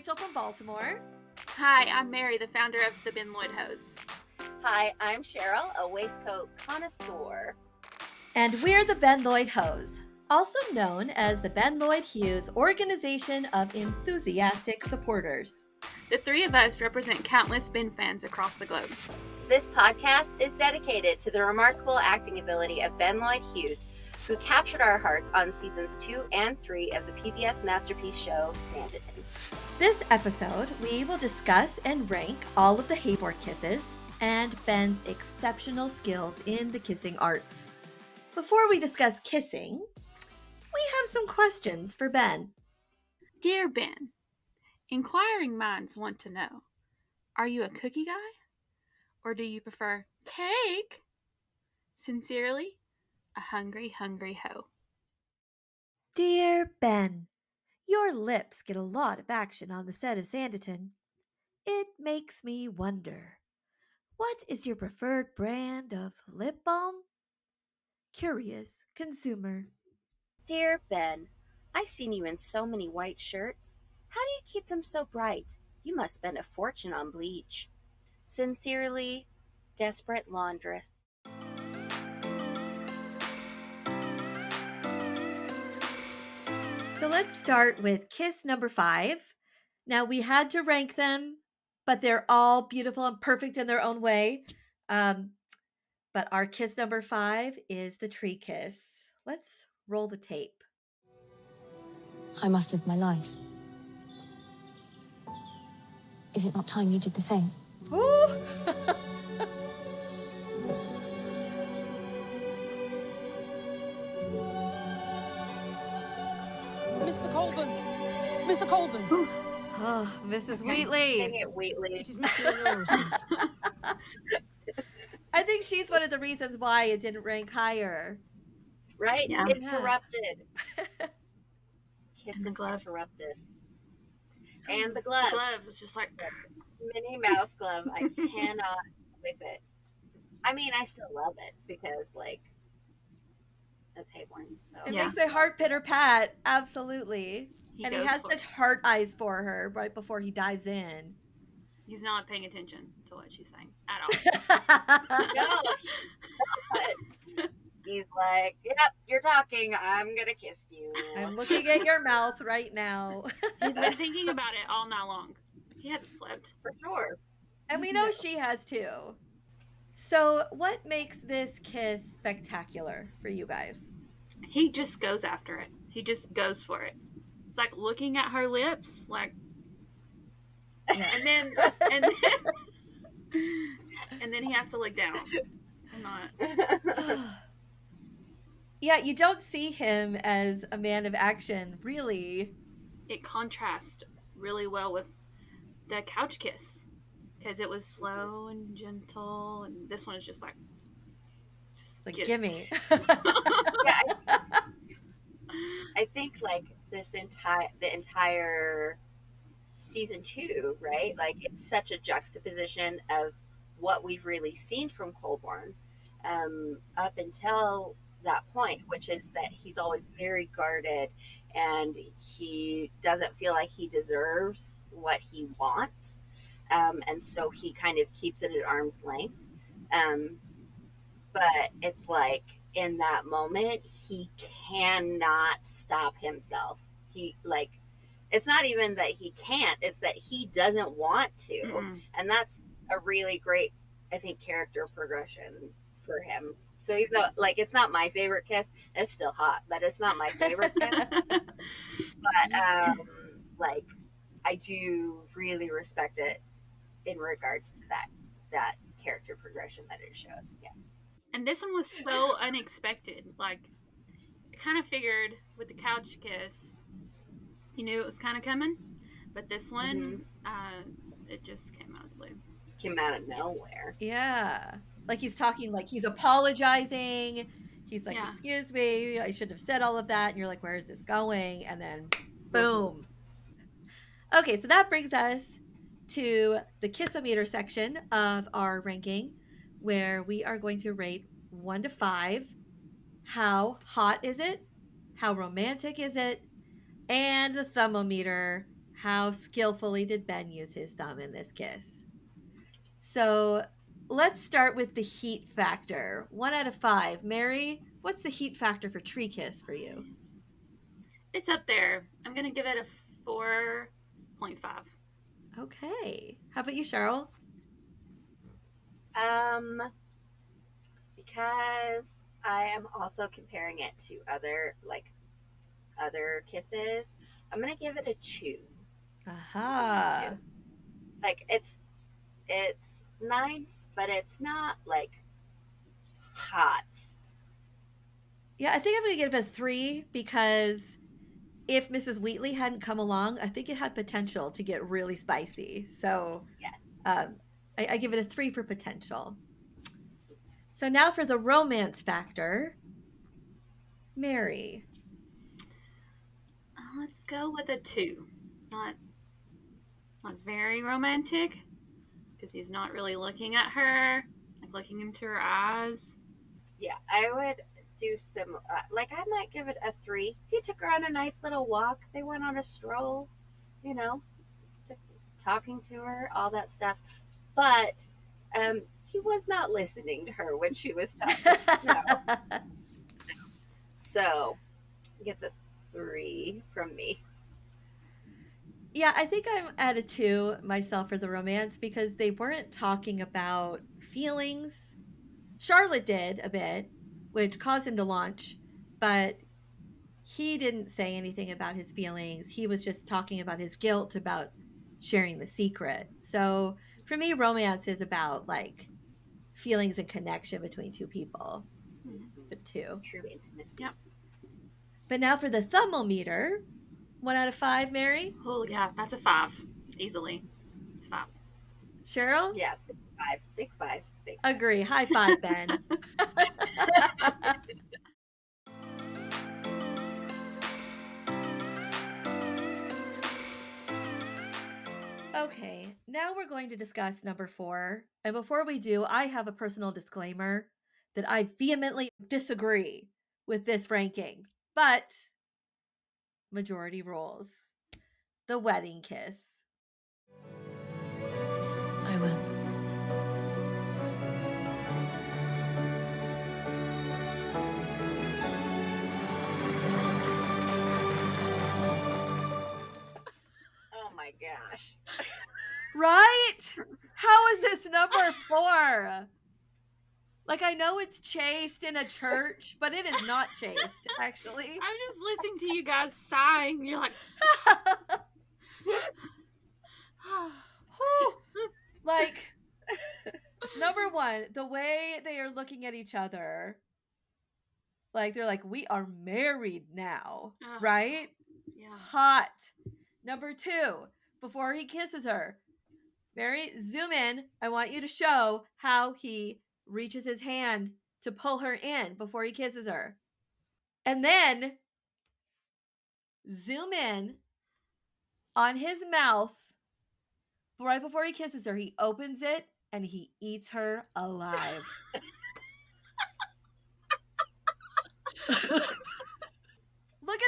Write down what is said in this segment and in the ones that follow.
Rachael from Baltimore. Hi, I'm Mary, the founder of the Ben Lloyd-H.O.E.S. Hi, I'm Cheryl, a waistcoat connoisseur. And we're the Ben Lloyd-H.O.E.S, also known as the Ben Lloyd-Hughes Organization of Enthusiastic Supporters. The three of us represent countless Ben fans across the globe. This podcast is dedicated to the remarkable acting ability of Ben Lloyd-Hughes, who captured our hearts on seasons 2 and 3 of the PBS Masterpiece show, Sanditon. This episode, we will discuss and rank all of the Heybourne kisses and Ben's exceptional skills in the kissing arts. Before we discuss kissing, we have some questions for Ben. Dear Ben, inquiring minds want to know, are you a cookie guy? Or do you prefer cake? Sincerely, a hungry, hungry hoe. Dear Ben, your lips get a lot of action on the set of Sanditon. It makes me wonder, what is your preferred brand of lip balm? Curious consumer. Dear Ben, I've seen you in so many white shirts. How do you keep them so bright? You must spend a fortune on bleach. Sincerely, desperate laundress. So let's start with kiss number 5. Now we had to rank them, but they're all beautiful and perfect in their own way. But our kiss number 5 is the tree kiss. Let's roll the tape. I must live my life. Is it not time you did the same? Ooh. Mr. Colburn! Mr. Colburn! Oh, Mrs. Wheatley. Dang it, Wheatley. It is Mr. Morrison. I think she's one of the reasons why it didn't rank higher. Right? Yeah. Interrupted. And the glove. Interruptus. And the glove. The glove was just like... Minnie Mouse glove. I cannot with it. I mean, I still love it because, like, that's Heybourne. So It Yeah. makes my heart pitter pat. Absolutely. He And he goes has for such it. heart eyes for her right before he dives in. He's not paying attention to what she's saying at all. no, he's like, yep, you're talking. I'm gonna kiss you. I'm looking at your mouth right now. He's been thinking about it all night long. He hasn't slept. For sure. And we know she has too. So, what makes this kiss spectacular for you guys? He just goes after it. He just goes for it. It's like looking at her lips, like, and then and then he has to look down. I'm not. Yeah, you don't see him as a man of action, really. It contrasts really well with the couch kiss because it was slow and gentle, and this one is just like Like, get it. gimme. Yeah, I think like the entire season 2, right? Like it's such a juxtaposition of what we've really seen from Colburn up until that point, which is that he's always very guarded and he doesn't feel like he deserves what he wants. And so he kind of keeps it at arm's length. But it's like in that moment, he cannot stop himself. It's not even that he can't, it's that he doesn't want to. Mm-mm. And that's a really great, I think, character progression for him. So even though, like, it's not my favorite kiss, it's still hot, but it's not my favorite kiss. But, like, I do really respect it in regards to that character progression that it shows. Yeah. And this one was so unexpected. Like, I kind of figured with the couch kiss, you knew it was kind of coming, but this one, it just came out of the blue. Came out of nowhere. Yeah. Like he's talking, like he's apologizing. He's like, Yeah. excuse me, I should have said all of that. And you're like, where is this going? And then boom. Okay, so that brings us to the kissometer section of our ranking, where we are going to rate 1 to 5. How hot is it? How romantic is it? And the thermometer. how skillfully did Ben use his thumb in this kiss? So let's start with the heat factor. 1 out of 5. Mary, what's the heat factor for tree kiss for you? It's up there. I'm going to give it a 4.5. Okay. How about you, Cheryl? Because I am also comparing it to other kisses, I'm gonna give it a 2. Aha. 2. Like it's nice, but it's not like hot. Yeah, I think I'm going to give it a 3 because if Mrs. Wheatley hadn't come along, I think it had potential to get really spicy. So Yes. I give it a 3 for potential. So now for the romance factor, Mary. Let's go with a 2. Not very romantic, because he's not really looking at her, like looking into her eyes. Yeah, I would do some. I might give it a 3. He took her on a nice little walk. They went on a stroll, you know, talking to her, all that stuff. But he was not listening to her when she was talking. No. So it gets a 3 from me. Yeah, I think I'm at a 2 myself for the romance because they weren't talking about feelings. Charlotte did a bit, which caused him to launch, but he didn't say anything about his feelings. He was just talking about his guilt about sharing the secret. So for me, romance is about like feelings and connection between two people. But 2. True intimacy. Yep. But now for the thermometer, 1 out of 5, Mary. Oh, yeah, that's a 5. Easily. It's 5. Cheryl? Yeah, big 5. Big 5. Big 5. Agree. High 5, Ben. Okay, now we're going to discuss number 4. And before we do, I have a personal disclaimer that I vehemently disagree with this ranking. But majority rules. The wedding kiss. I will. Oh my gosh. Right? How is this number 4? Like, I know it's chaste in a church, but it is not chaste, actually. I'm just listening to you guys sighing. You're like, like, number 1, the way they are looking at each other, like, they're like, we are married now, right? Yeah. Hot. Number 2, before he kisses her, Mary, zoom in. I want you to show how he reaches his hand to pull her in before he kisses her. And then zoom in on his mouth right before he kisses her. He opens it and he eats her alive. Look at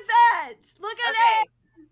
that. Look at it.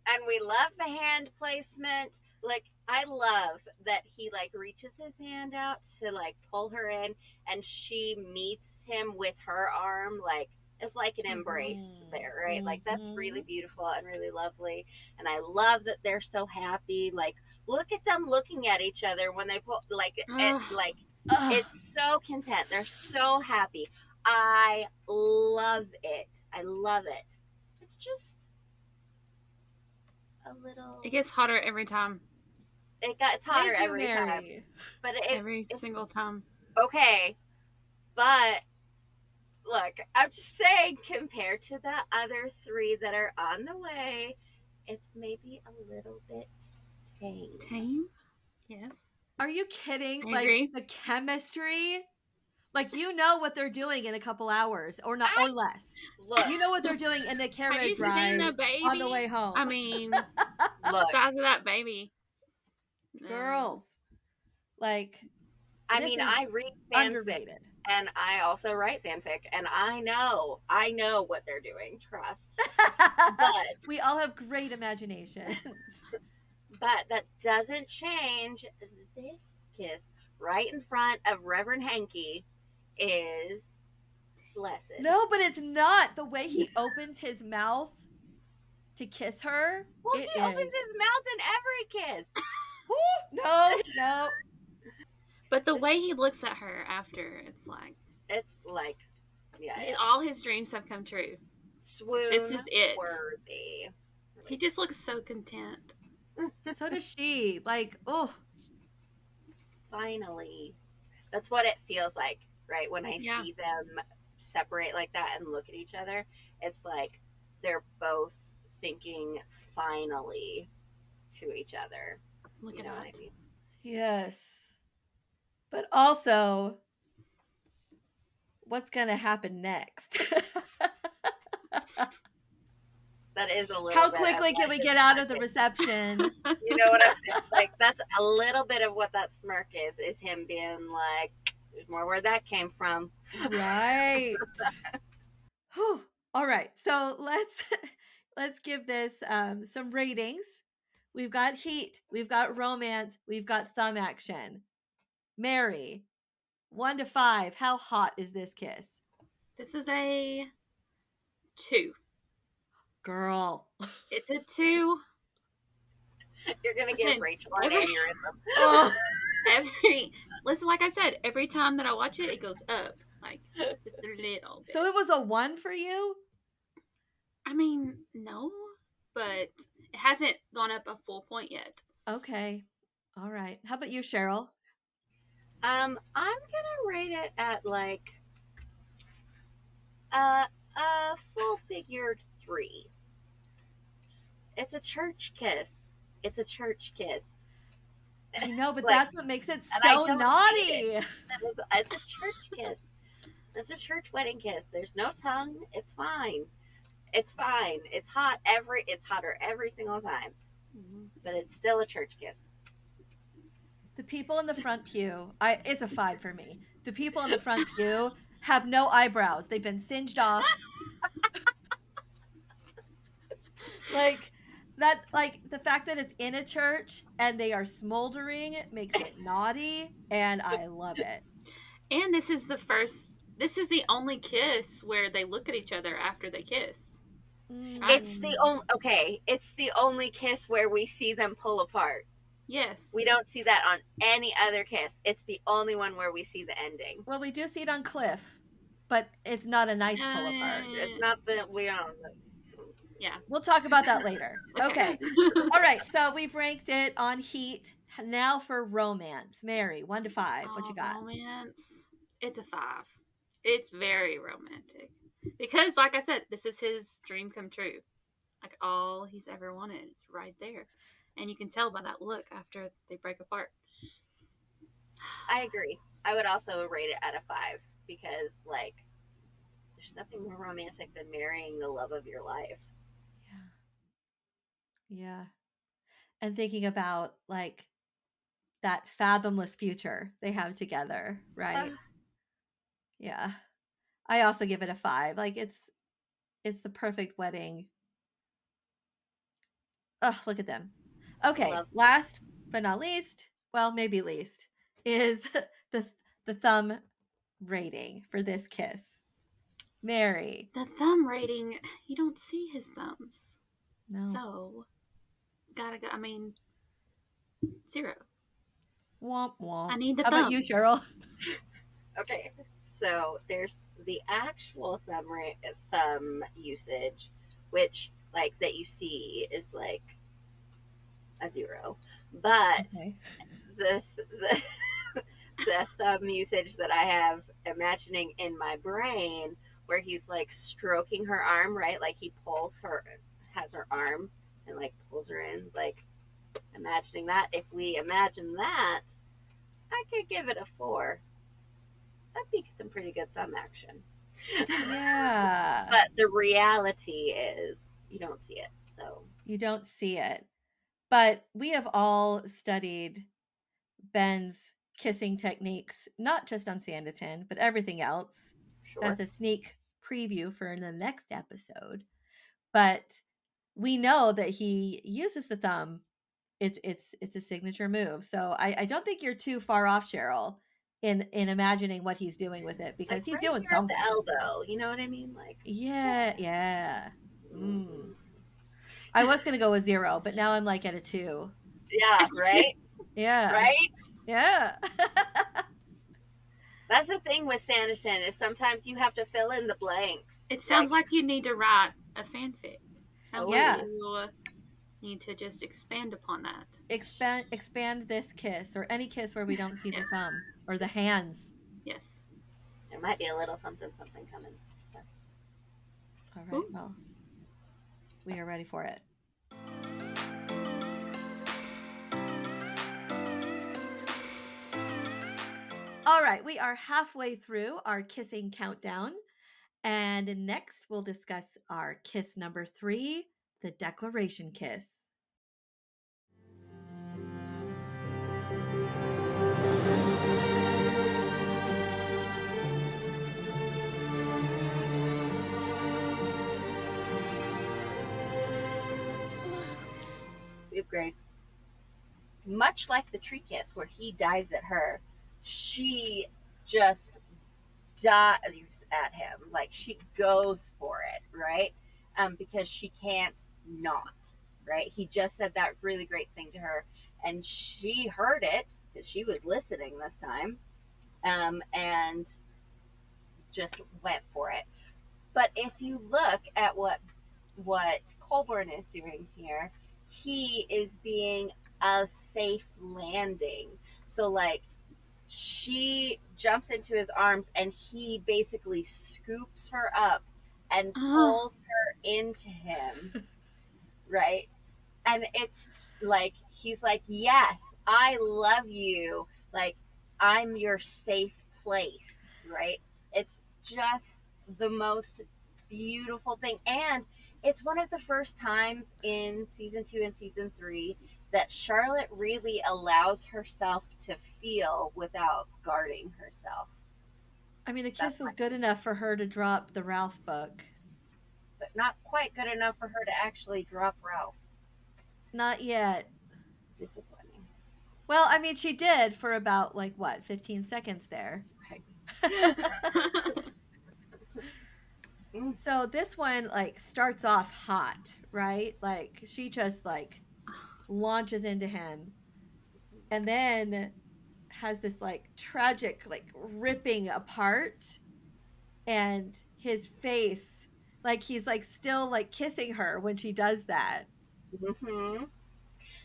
And we love the hand placement. Like, I love that he like reaches his hand out to like pull her in, and she meets him with her arm. Like, it's like an embrace there, right? Like, that's really beautiful and really lovely. And I love that they're so happy. Like, look at them looking at each other when they pull, it's so content. They're so happy. I love it. I love it. It's just a little. It gets hotter every time. It's hotter every time. But every single time. Okay. But look, I'm just saying, compared to the other 3 that are on the way, it's maybe a little bit tame. Tame? Yes. Are you kidding? I like agree. The chemistry, like, you know what they're doing in a couple hours or not or less. Look, you know what they're doing in the carriage Have you ride seen a baby? on the way home. I mean, the size of that baby. Girls, like, I mean, I read fanfic underrated. and I also write fanfic, and I know what they're doing. Trust. But we all have great imaginations. But that doesn't change this kiss right in front of Reverend Hanky is blessed. No, but it's not. The way he opens his mouth to kiss her. Well, he opens his mouth in every kiss. No. But the way he looks at her after, it's like, yeah. all his dreams have come true. Swoon This is it. worthy. He just looks so content. So does she. Like, oh. Finally. That's what it feels like, right? When I see them separate like that and look at each other, it's like they're both thinking finally to each other. Look at what that. I mean? Yes. But also, what's going to happen next? That is a little How bit quickly can we get out of the reception? You know what I'm saying? Like, that's a little bit of what that smirk is him being like, there's more where that came from. Right. All right. So let's give this some ratings. We've got heat, we've got romance, we've got thumb action. Mary, 1 to 5, how hot is this kiss? This is a 2. Girl. It's a 2. You're gonna give Rachel an aneurysm. Oh. Listen, like I said, every time that I watch it, it goes up, like just a little bit. So it was a 1 for you? I mean, no, but it hasn't gone up a full point yet. Okay. All right. How about you, Cheryl? I'm gonna rate it at like a full figured 3. It's a church kiss. It's a church kiss. I know, but like, that's what makes it so naughty. It's a church kiss. It's a church wedding kiss. There's no tongue. It's fine. It's fine. It's hot. It's hotter every single time. Mm-hmm. But it's still a church kiss. The people in the front pew, it's a 5 for me. The people in the front pew have no eyebrows. They've been singed off. Like the fact that it's in a church and they are smoldering makes it naughty, and I love it. And this is the only kiss where they look at each other after they kiss. It's the only kiss where we see them pull apart. Yes. We don't see that on any other kiss. It's the only one where we see the ending. Well, we do see it on Cliff, but it's not a nice pull apart. It's not we don't. Yeah. We'll talk about that later. Okay. All right. So we've ranked it on heat. Now for romance. Mary, 1 to 5. What you got? Romance. It's a 5. It's very romantic. Because, like I said, this is his dream come true. Like, all he's ever wanted is right there. And you can tell by that look after they break apart. I agree. I would also rate it at a 5 because, like, there's nothing more romantic than marrying the love of your life. Yeah. And thinking about, like, that fathomless future they have together, right? Yeah. I also give it a 5. Like, it's the perfect wedding. Oh, look at them. Okay, last but not least, well, maybe least, is the thumb rating for this kiss. Mary. The thumb rating, you don't see his thumbs. No. So, gotta go. I mean, 0. Womp womp. I need the thumb. How about you, Cheryl? Okay, so there's the actual thumb usage, which, like, that you see is like a 0, but the thumb usage that I have imagining in my brain, where he's like stroking her arm, right? Like he has her arm and like pulls her in, like imagining that. If we imagine that, I could give it a 4. That'd be some pretty good thumb action. Yeah. But the reality is you don't see it. So you don't see it. But we have all studied Ben's kissing techniques, not just on Sanditon, but everything else. Sure. That's a sneak preview for the next episode. But we know that he uses the thumb it's a signature move. So I don't think you're too far off, Cheryl, in imagining what he's doing with it, because Like he's right doing here at something. the elbow. You know what I mean? Like Yeah. I was gonna go with 0, but now I'm like at a 2. Yeah, right? Yeah. Right? Yeah. That's the thing with Sanditon is sometimes you have to fill in the blanks. It sounds like you need to write a fanfic. Sounds like Yeah. you need to just expand upon that. Expand this kiss, or any kiss where we don't see the Yes. thumb or the hands. Yes. there might be a little something coming. All right. Ooh. Well, we are ready for it. All right, we are halfway through our kissing countdown. And next, we'll discuss our kiss number 3, the declaration kiss. We have Grace. Much like the tree kiss where he dives at her, she just dives at him. Like she goes for it, right? Because she can't not, right? He just said that really great thing to her, and she heard it because she was listening this time, and just went for it. But if you look at what Colburn is doing here, he is being a safe landing. So like she jumps into his arms and he basically scoops her up and pulls her into him, right? And it's like he's like, yes, I love you, like I'm your safe place, right? It's just the most beautiful thing. And it's one of the first times in season 2 and season 3 that Charlotte really allows herself to feel without guarding herself. I mean, the kiss was good enough for her to drop the Ralph book, but not quite good enough for her to actually drop Ralph. Not yet. Disappointing. Well, I mean, she did for about 15 seconds there. Right. So this one starts off hot, right? Like she just launches into him, and then has this tragic ripping apart, and his face, he's still kissing her when she does that. Mm-hmm.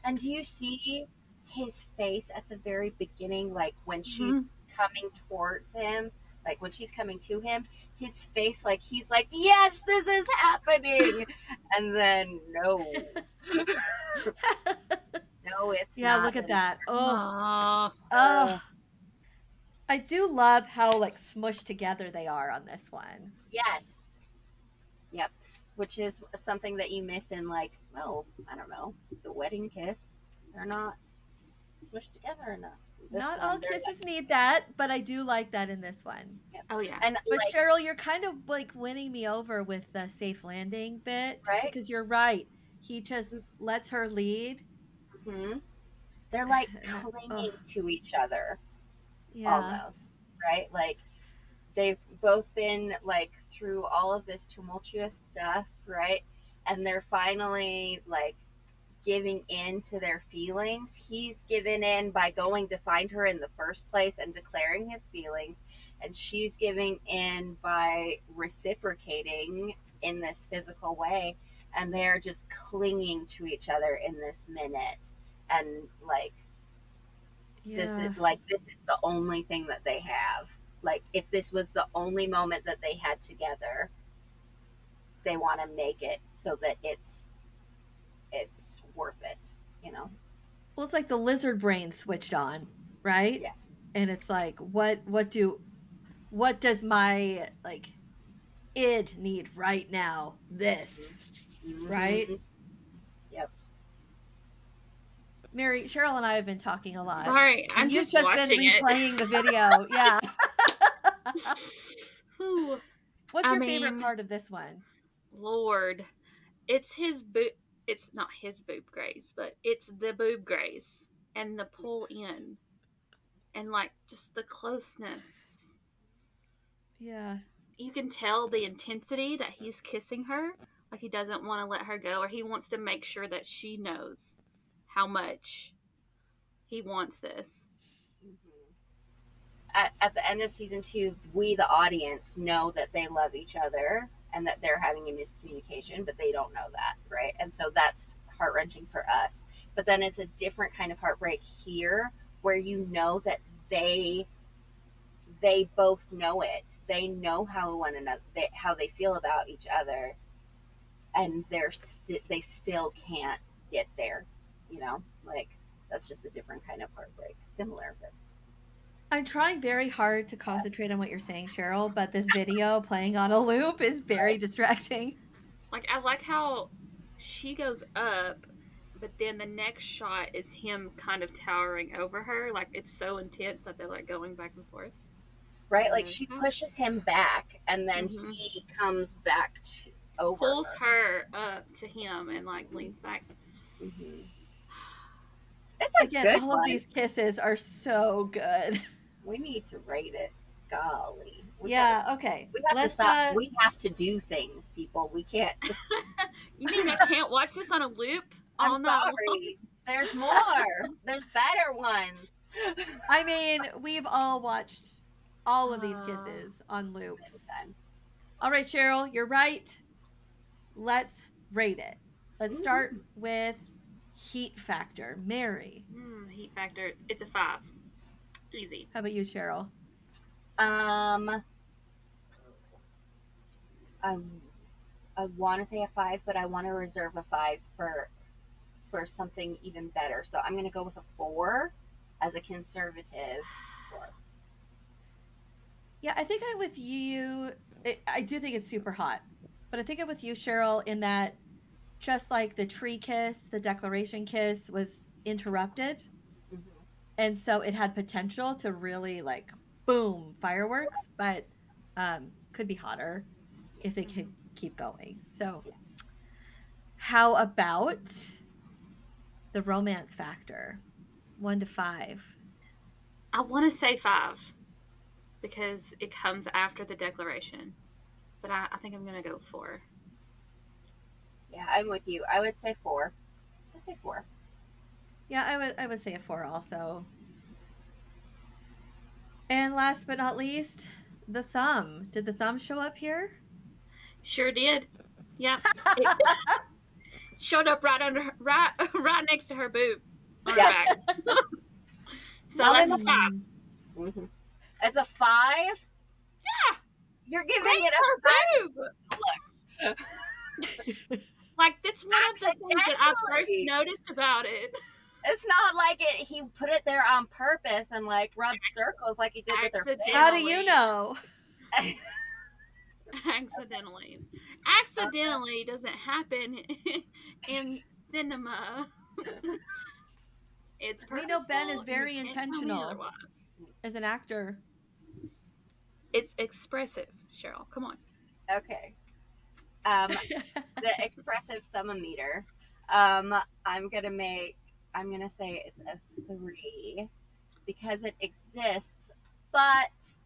And do you see his face at the very beginning, like when she's coming towards him, like when she's coming to him, his face, he's like, yes, this is happening. And then no. No, it's not. Yeah, look at that. Oh. I do love how smushed together they are on this one. Yes. Yep. Which is something that you miss in I don't know, the wedding kiss. They're not smushed together enough. Not all kisses need that, but I do like that in this one. Yep. Oh yeah. But Cheryl, you're kind of winning me over with the safe landing bit, right? Because you're right. He just lets her lead. Mm-hmm. They're clinging to each other, almost, right? They've both been through all of this tumultuous stuff, right? And they're finally giving in to their feelings. He's given in by going to find her in the first place and declaring his feelings, and she's giving in by reciprocating in this physical way, and they're just clinging to each other in this minute. And this is the only thing that they have. If this was the only moment that they had together, they want to make it so that it's worth it, Well, it's like the lizard brain switched on, right? Yeah. And it's what does my id need right now? This, right? Yep. Mary, Cheryl and I have been talking a lot. Sorry, You've just been replaying the video. Yeah. What's your favorite part of this one? Lord, it's his it's not his boob graze, but it's the boob graze and the pull in and like just the closeness. Yeah. You can tell the intensity that he's kissing her. Like he doesn't want to let her go, or he wants to make sure that she knows how much he wants this. At the end of season 2, we, the audience, know that they love each other and that they're having a miscommunication, but they don't know that, right? And so that's heart-wrenching for us. But then it's a different kind of heartbreak here, where you know that they both know it. They know how one another, how they feel about each other, and they still can't get there. You know, like that's just a different kind of heartbreak. Similar, but I'm trying very hard to concentrate on what you're saying, Cheryl, but this video playing on a loop is very distracting. Like I like how she goes up, but then the next shot is him kind of towering over her. Like it's so intense that they're like going back and forth. right, like she pushes him back, and then Mhm. he comes back over Pulls her. her up to him and like leans back. Mm-hmm. It's a Again, good all one. of these kisses are so good. We need to rate it. Golly. Yeah, okay. We have Let's to stop. We have to do things, people. We can't just. You mean I can't watch this on a loop all I'm night long? sorry. There's more. There's better ones. I mean, we've all watched all of these kisses on Many loops. times. All right, Cheryl, you're right. Let's rate it. Let's start with heat factor. Mary. Heat factor. It's a 5. Easy. How about you, Cheryl? I want to say a 5, but I want to reserve a 5 for something even better. So I'm going to go with a 4 as a conservative score. Yeah, I think I'm with you. I do think it's super hot, but I think I'm with you, Cheryl, in that just like the tree kiss, the declaration kiss was interrupted. Mm-hmm. And so it had potential to really like boom fireworks, but could be hotter if they could keep going. So how about the romance factor? 1 to 5. I want to say 5 because it comes after the declaration, but I think I'm going to go 4. Yeah, I'm with you. I would say 4. I'd say 4. Yeah, I would say a 4 also. And last but not least, the thumb. Did the thumb show up here? Sure did. Yeah. It showed up right under her, right next to her boob on her back. So Now that's a I'm 5. Mm-hmm. It's a 5? Yeah. You're giving Right it her a 5? boob. Like that's one of the things that I first Accidentally. noticed about it. It's not like he put it there on purpose and like rubbed circles like he did with her face. How do you know? Accidentally. Accidentally doesn't happen in cinema. It's We know Ben is purposeful, and you very can't tell me intentional otherwise. as an actor. It's expressive, Cheryl. Come on. Okay. The expressive thermometer. I'm gonna say it's a 3 because it exists, but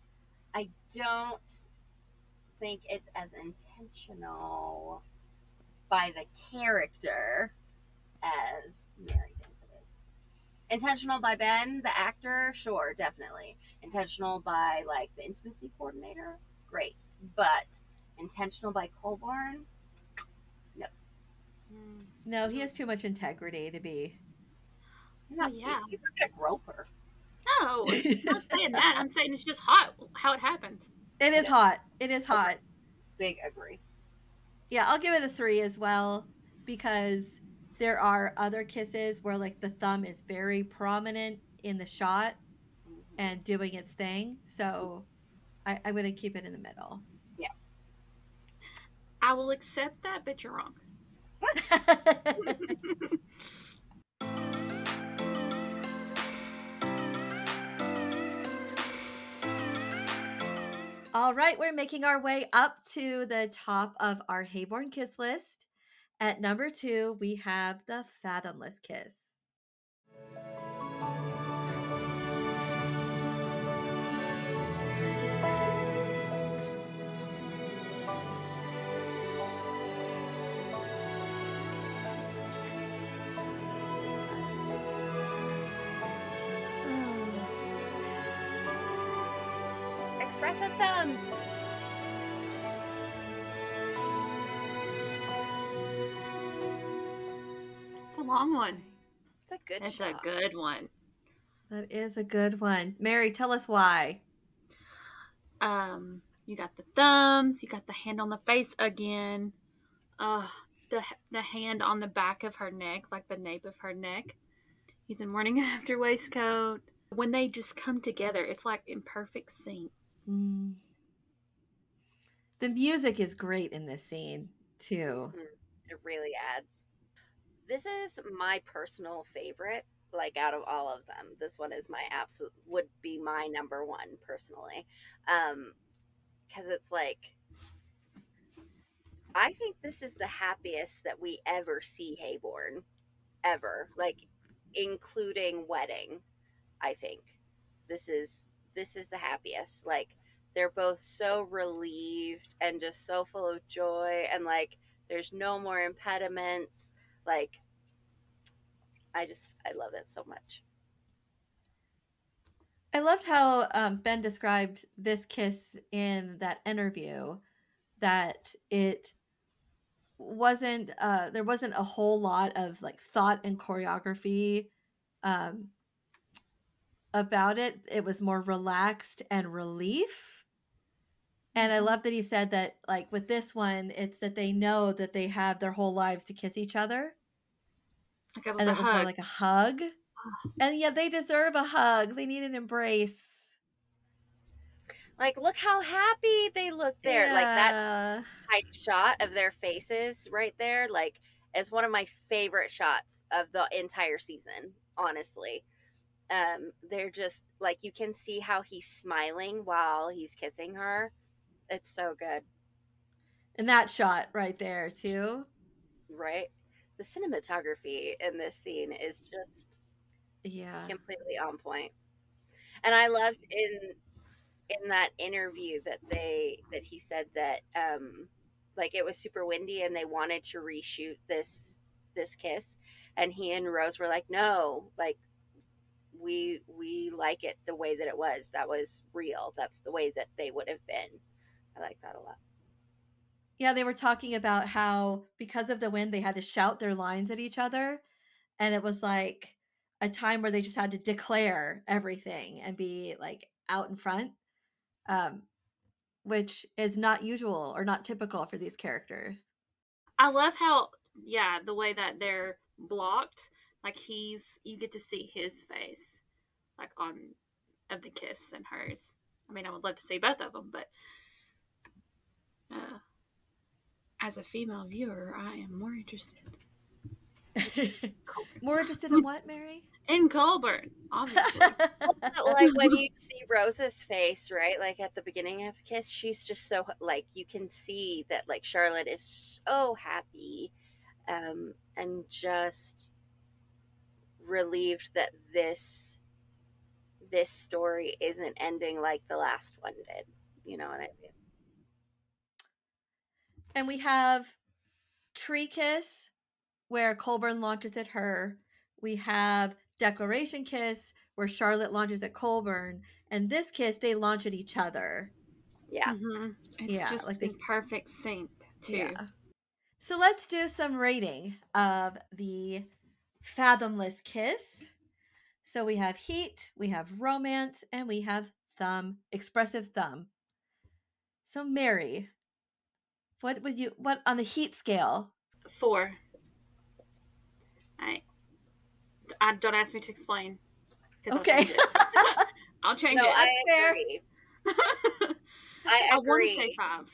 I don't think it's as intentional by the character as Mary thinks it is. Intentional by Ben, the actor, sure, definitely. Intentional by like the intimacy coordinator, great. But intentional by Colborn, no. No, he has too much integrity to be. He's not gonna grope her. No, I'm not saying that. I'm saying it's just hot how it happened. It is hot. It is hot. Big agree. Yeah, I'll give it a 3 as well because there are other kisses where like the thumb is very prominent in the shot and doing its thing. So I wouldn't keep it in the middle. Yeah. I will accept that, but you're wrong. All right, we're making our way up to the top of our Heybourne kiss list. At number 2, we have the Fathomless Kiss. Expressive thumbs. It's a long one. It's a good It's shot. a good one. That is a good one. Mary, tell us why. You got the thumbs. You got the hand on the face again. The hand on the back of her neck, like the nape of her neck. He's in morning after waistcoat. When they just come together, it's like in perfect sync. Mm. The music is great in this scene, too. It really adds. This is my personal favorite, like out of all of them. This one is my absolute, would be my number one personally. Because it's like, I think this is the happiest that we ever see Heybourne, ever. Like, including wedding, I think. This is the happiest. Like, they're both so relieved and just so full of joy, and like there's no more impediments. Like, I love it so much. I loved how Ben described this kiss in that interview, that it wasn't there wasn't a whole lot of like thought and choreography about it. It was more relaxed and relief. And I love that he said that, like, with this one, it's that they know that they have their whole lives to kiss each other. Like it was And a it was hug. more like a hug. And yeah, they deserve a hug. They need an embrace. Like, look how happy they look there. Yeah. Like, that tight shot of their faces right there, like, is one of my favorite shots of the entire season, honestly. They're just, like, you can see how he's smiling while he's kissing her. It's so good. And that shot right there, too. Right? The cinematography in this scene is just completely on point. And I loved in that interview that he said that like it was super windy and they wanted to reshoot this kiss, and he and Rose were like, no, like we like it the way that it was. That was real. That's the way that they would have been. I like that a lot. Yeah, they were talking about how because of the wind they had to shout their lines at each other, and it was like a time where they just had to declare everything and be like out in front, which is not usual or not typical for these characters. I love how, yeah, the way that they're blocked, like you get to see his face, like on of the kiss and hers. I mean, I would love to see both of them, but as a female viewer, I am more interested. More interested in what, Mary? In Colburn, obviously. Like when you see Rose's face, right? Like at the beginning of the kiss, she's just so, like, you can see that like Charlotte is so happy, and just relieved that this story isn't ending like the last one did. You know what I mean? And we have Tree Kiss, where Colburn launches at her. We have Declaration Kiss, where Charlotte launches at Colburn. And this kiss, they launch at each other. Yeah. Mm-hmm. It's just like in perfect sync, too. Yeah. So let's do some rating of the Fathomless Kiss. So we have heat, we have romance, and we have expressive thumb. So Mary, what on the heat scale? 4. I don't ask me to explain. Okay. I'll change it. I agree. I agree. I want to say 5.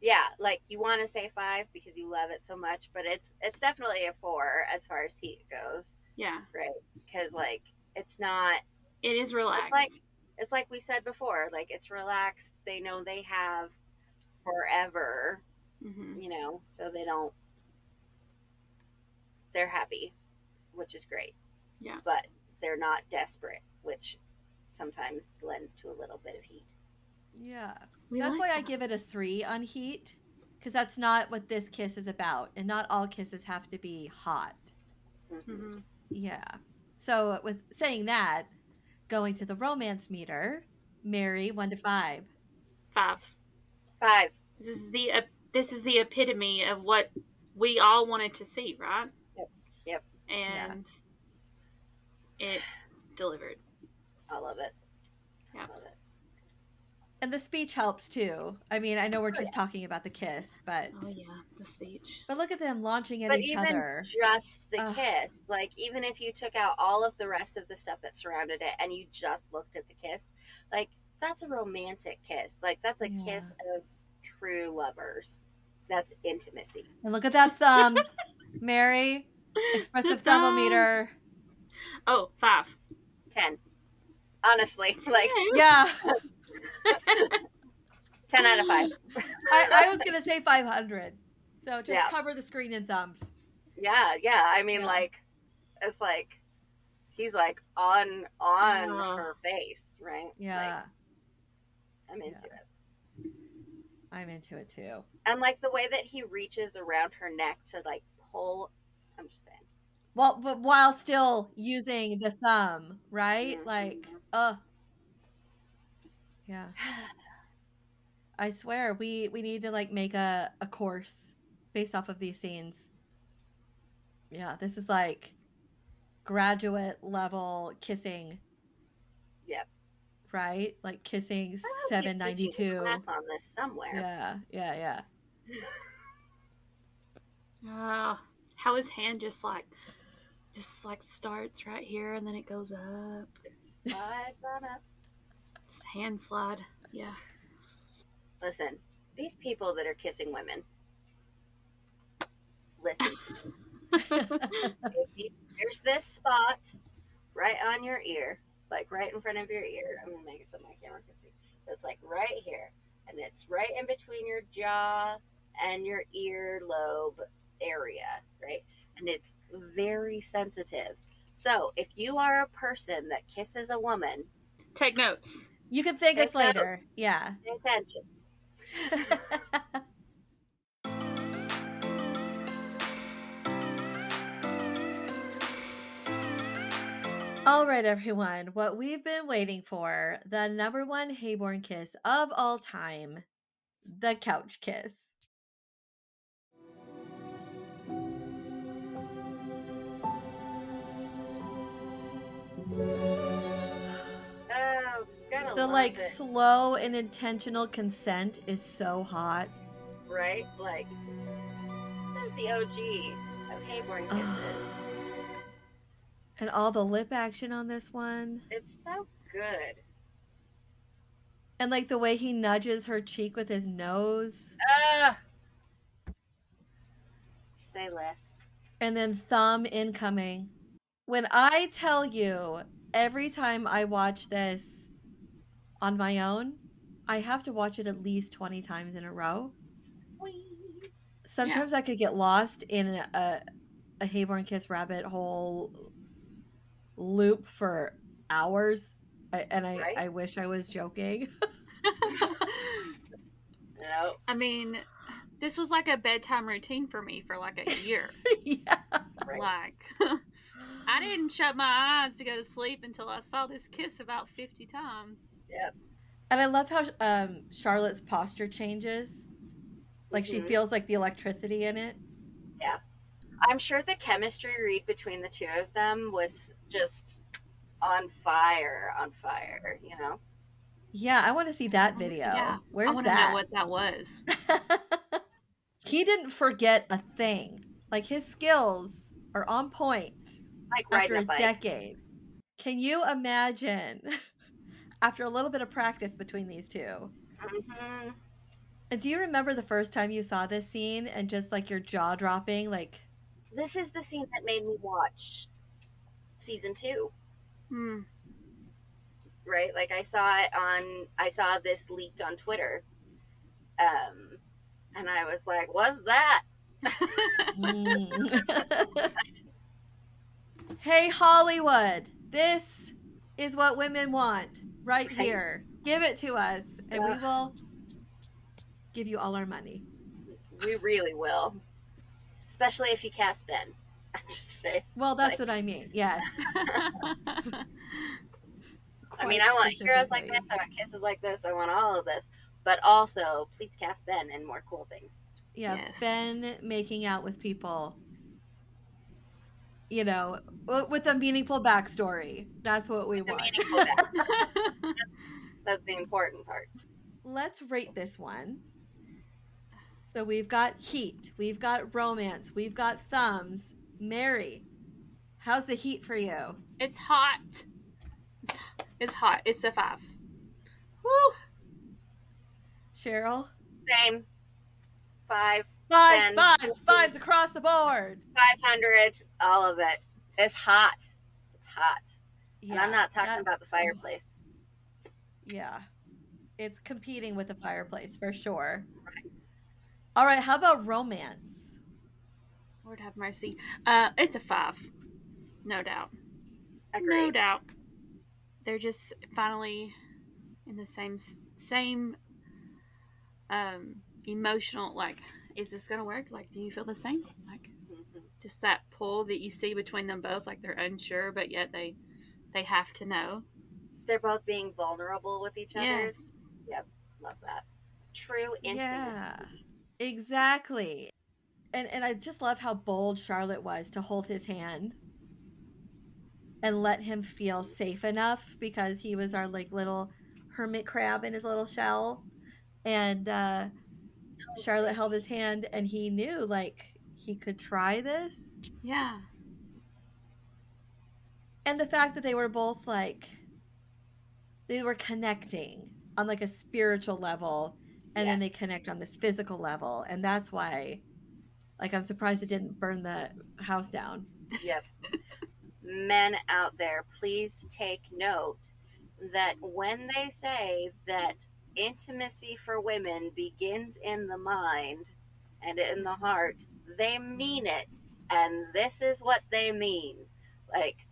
Yeah, like you want to say 5 because you love it so much, but it's definitely a 4 as far as heat goes. Yeah. Right. Because like it's not. It is relaxed. It's like we said before. Like it's relaxed. They know they have forever. Mm-hmm. You know, so they don't. they're happy, which is great. Yeah. But they're not desperate, which sometimes lends to a little bit of heat. Yeah. We That's like why I that. give it a 3 on heat, because that's not what this kiss is about, and not all kisses have to be hot. Mhm. Yeah. So with saying that, going to the romance meter, Mary, 1 to 5. 5. 5. This is the epitome of what we all wanted to see, right? Yep. And it's delivered. I love it. Yeah. I love it. And the speech helps too. I mean, I know we're just talking about the kiss, but Oh yeah, the speech. but look at them launching at But each even other. just the Ugh. kiss, like even if you took out all of the rest of the stuff that surrounded it and you just looked at the kiss, like that's a romantic kiss. Like that's a Yeah. kiss of true lovers. That's intimacy. And look at that thumb, Mary. Expressive thermometer. Oh, 5. 10. Honestly, like Yeah. 10 out of 5. I was gonna say 500. So just Yeah. cover the screen in thumbs. Yeah. I mean, Yeah. like it's like he's like on her face, right? Yeah. Like, I'm into it. I'm into it too. And like the way that he reaches around her neck to like pull, I'm just saying. Well, but while still using the thumb, right? Mhm. Like, yeah. I swear we need to like make a course based off of these scenes. Yeah, this is like graduate level kissing. Yep. Right? Like kissing He's teaching a 792. class on this somewhere. Yeah. How his hand just like starts right here and then it goes up. Slides on up. Just hand slide. Yeah. Listen, these people that are kissing women, listen to me. There's this spot right on your ear, like right in front of your ear. I'm gonna make it so my camera can see. It's like right here, and it's right in between your jaw and your earlobe area, right? And it's very sensitive. So if you are a person that kisses a woman, take notes. You can thank us later. Notes. Yeah. Pay attention. All right, everyone. What we've been waiting for, the number 1 Heybourne kiss of all time, the couch kiss. Oh, you gotta The love like it. slow and intentional consent is so hot. Right? Like, this is the OG of Heybourne kisses. And all the lip action on this one. It's so good. And like the way he nudges her cheek with his nose. Say less. And then thumb incoming. When I tell you, every time I watch this on my own, I have to watch it at least 20 times in a row. Squeeze. Sometimes I could get lost in a Heybourne kiss rabbit hole loop for hours. I wish I was joking. No. I mean, this was like a bedtime routine for me for like a year. Yeah. Right. Like, I didn't shut my eyes to go to sleep until I saw this kiss about 50 times. Yep. And I love how Charlotte's posture changes. Like she feels like the electricity in it. Yeah. I'm sure the chemistry read between the two of them was just on fire, you know? Yeah, I want to see that video. Yeah. Where's I want to know what that was. He didn't forget a thing. Like his skills are on point. Like after riding a bike. decade. Can you imagine after a little bit of practice between these two? Mm-hmm. And do you remember the first time you saw this scene and just like your jaw dropping? Like, this is the scene that made me watch season 2. Right? Like I saw this leaked on Twitter. And I was like, what's that? Hey, Hollywood, this is what women want right here. Give it to us, and we will give you all our money. We really will. Especially if you cast Ben. I'm just saying. Well, that's what I mean. Yes. I mean, I want heroes like this. I want kisses like this. I want all of this. But also, please cast Ben and more cool things. Yeah, Yes. Ben making out with people, you know, with a meaningful backstory. That's what we want. Meaningful backstory. That's the important part. Let's rate this one. So we've got heat, we've got romance, we've got thumbs. Mary, how's the heat for you? It's hot. It's hot. It's a 5. Woo! Cheryl? Same. 5. Fives, 10, fives, 15, fives across the board. 500, all of it. It's hot. It's hot. Yeah, and I'm not talking about the fireplace. Yeah. It's competing with the fireplace for sure. Right. All right, how about romance? Lord have mercy. It's a 5. No doubt. Agreed. No doubt. They're just finally in the same emotional, like, is this gonna work? Like, do you feel the same? Like, just that pull that you see between them both, like they're unsure, but yet they have to know. They're both being vulnerable with each other. Yes. Yep. Love that. True intimacy. Yeah, exactly. And I just love how bold Charlotte was to hold his hand and let him feel safe enough, because he was our like little hermit crab in his little shell. And Charlotte held his hand and he knew like he could try this. Yeah. And the fact that they were both like, they were connecting on like a spiritual level, and then they connect on this physical level. And that's why, like, I'm surprised it didn't burn the house down. Yep. Men out there, please take note that when they say that intimacy for women begins in the mind and in the heart, they mean it. And this is what they mean. Like,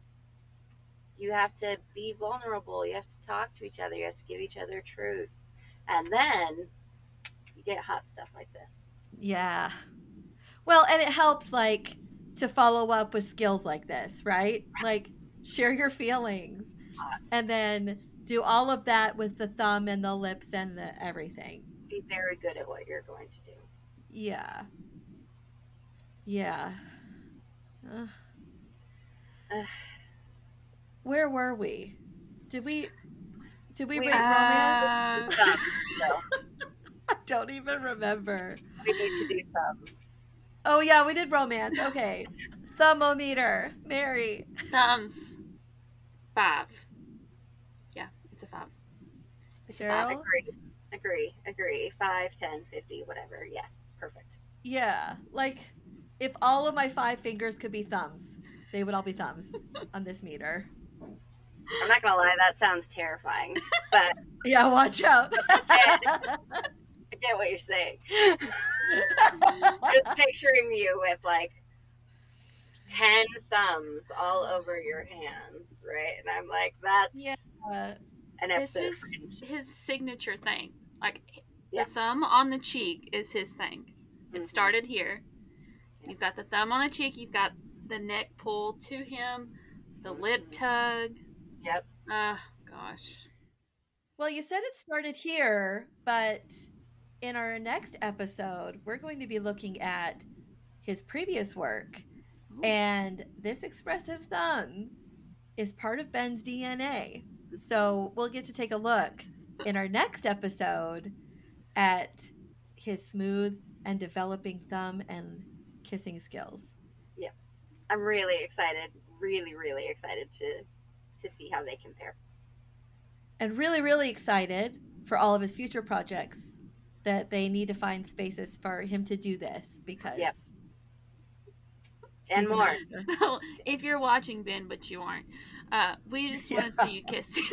you have to be vulnerable. You have to talk to each other. You have to give each other truth. And then you get hot stuff like this. Yeah. Well, and it helps, like, to follow up with skills like this, right? Like, share your feelings. Hot. And then do all of that with the thumb and the lips and the everything. Be very good at what you're going to do. Yeah. Yeah. Where were we? Did we rate romance? Thumbs, no. I don't even remember. We need to do thumbs. Oh yeah, we did romance. Okay. Thermometer. Mary. Thumbs. 5. Yeah, it's a 5. It's a 5. Agree. 5, 10, 50, whatever. Yes, perfect. Yeah, like if all of my 5 fingers could be thumbs, they would all be thumbs on this meter. I'm not gonna lie, that sounds terrifying, but yeah, watch out. I get what you're saying. Just picturing you with like 10 thumbs all over your hands, right? And I'm like, that's an episode of Fringe. His signature thing. Like, yeah. The thumb on the cheek is his thing. It started here. You've got the thumb on the cheek. You've got the neck pull to him. The lip tug. Yep. Gosh. Well, you said it started here, but in our next episode, we're going to be looking at his previous work. Ooh. And this expressive thumb is part of Ben's DNA. So we'll get to take a look in our next episode at his smooth and developing thumb and kissing skills. Yeah. I'm really excited, really excited to see how they compare. And really excited for all of his future projects, that they need to find spaces for him to do this, because and more. So if you're watching, Ben, but you aren't, we just want to see you kissing.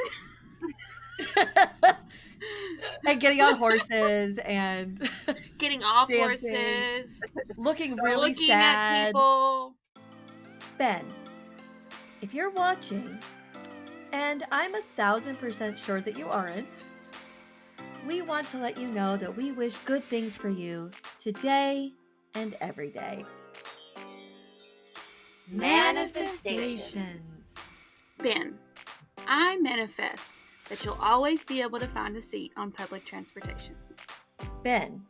And getting on horses and getting off Dancing. horses, looking really looking sad. at people. Ben, if you're watching, and I'm 1,000% sure that you aren't, we want to let you know that we wish good things for you today and every day. Manifestations. Ben, I manifest that you'll always be able to find a seat on public transportation. Ben,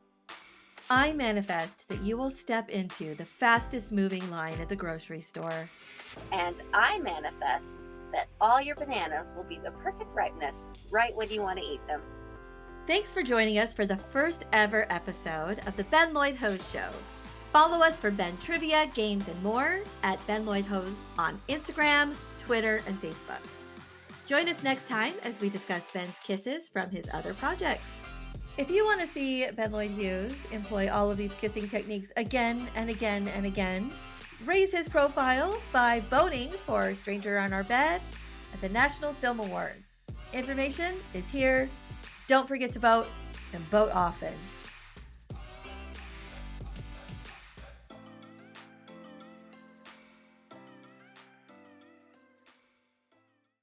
I manifest that you will step into the fastest moving line at the grocery store. And I manifest that all your bananas will be the perfect ripeness right when you want to eat them. Thanks for joining us for the first ever episode of the Ben Lloyd-H.O.E.S Show. Follow us for Ben trivia, games, and more at Ben Lloyd-H.O.E.S on Instagram, Twitter, and Facebook. Join us next time as we discuss Ben's kisses from his other projects. If you want to see Ben Lloyd-Hughes employ all of these kissing techniques again and again and again, raise his profile by voting for Stranger on Our Bed at the National Film Awards. Information is here. Don't forget to vote, and vote often.